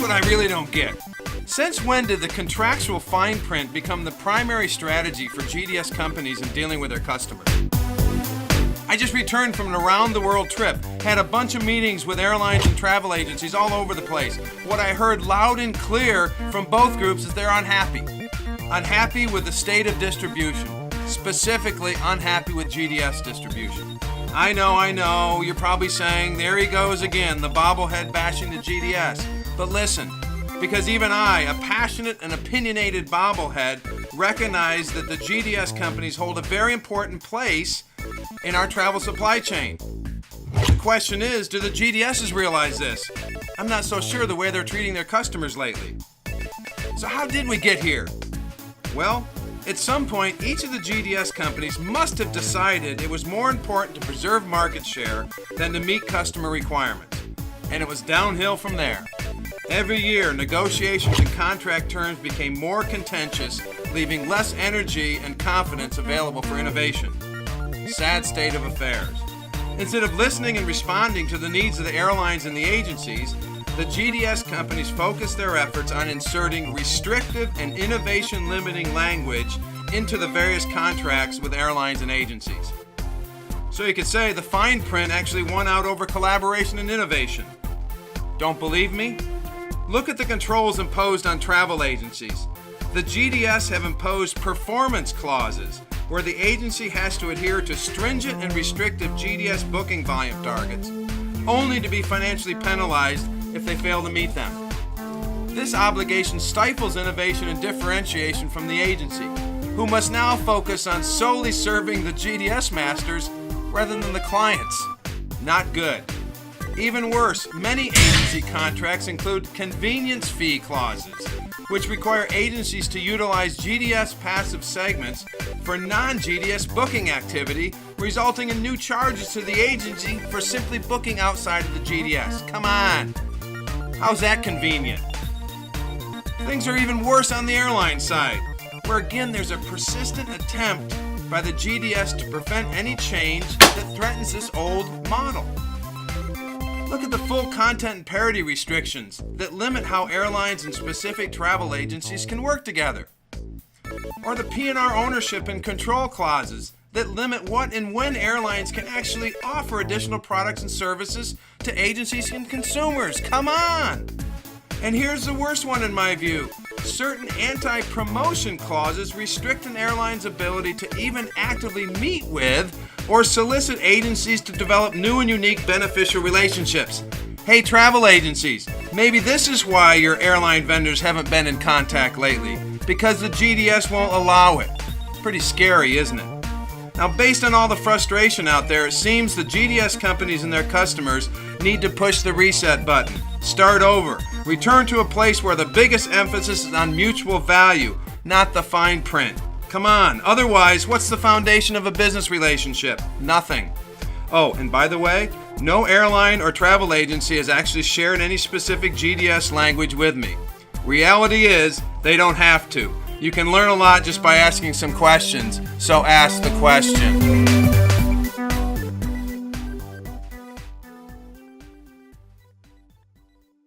what I really don't get. Since when did the contractual fine print become the primary strategy for GDS companies in dealing with their customers? I just returned from an around-the-world trip, had a bunch of meetings with airlines and travel agencies all over the place. What I heard loud and clear from both groups is they're unhappy. Unhappy with the state of distribution, specifically unhappy with GDS distribution. I know, you're probably saying, there he goes again, the bobblehead bashing the GDS. But listen, because even I, a passionate and opinionated bobblehead, recognize that the GDS companies hold a very important place in our travel supply chain. The question is, do the GDSs realize this? I'm not so sure the way they're treating their customers lately. So how did we get here? Well, at some point, each of the GDS companies must have decided it was more important to preserve market share than to meet customer requirements. And it was downhill from there. Every year, negotiations and contract terms became more contentious, leaving less energy and confidence available for innovation. Sad state of affairs. Instead of listening and responding to the needs of the airlines and the agencies, the GDS companies focused their efforts on inserting restrictive and innovation-limiting language into the various contracts with airlines and agencies. So you could say the fine print actually won out over collaboration and innovation. Don't believe me? Look at the controls imposed on travel agencies. The GDS have imposed performance clauses where the agency has to adhere to stringent and restrictive GDS booking volume targets, only to be financially penalized if they fail to meet them. This obligation stifles innovation and differentiation from the agency, who must now focus on solely serving the GDS masters rather than the clients. Not good. Even worse, many agency contracts include convenience fee clauses, which require agencies to utilize GDS passive segments for non-GDS booking activity, resulting in new charges to the agency for simply booking outside of the GDS. Come on! How's that convenient? Things are even worse on the airline side, where again there's a persistent attempt by the GDS to prevent any change that threatens this old model. Look at the full content and parity restrictions that limit how airlines and specific travel agencies can work together. Or the P&R ownership and control clauses that limit what and when airlines can actually offer additional products and services to agencies and consumers. Come on! And here's the worst one in my view. Certain anti-promotion clauses restrict an airline's ability to even actively meet with or solicit agencies to develop new and unique beneficial relationships. Hey, travel agencies, maybe this is why your airline vendors haven't been in contact lately, because the GDS won't allow it. Pretty scary, isn't it? Now, based on all the frustration out there, it seems the GDS companies and their customers need to push the reset button, start over, return to a place where the biggest emphasis is on mutual value, not the fine print. Come on, otherwise, what's the foundation of a business relationship? Nothing. Oh, and by the way, no airline or travel agency has actually shared any specific GDS language with me. Reality is, they don't have to. You can learn a lot just by asking some questions, so ask the question.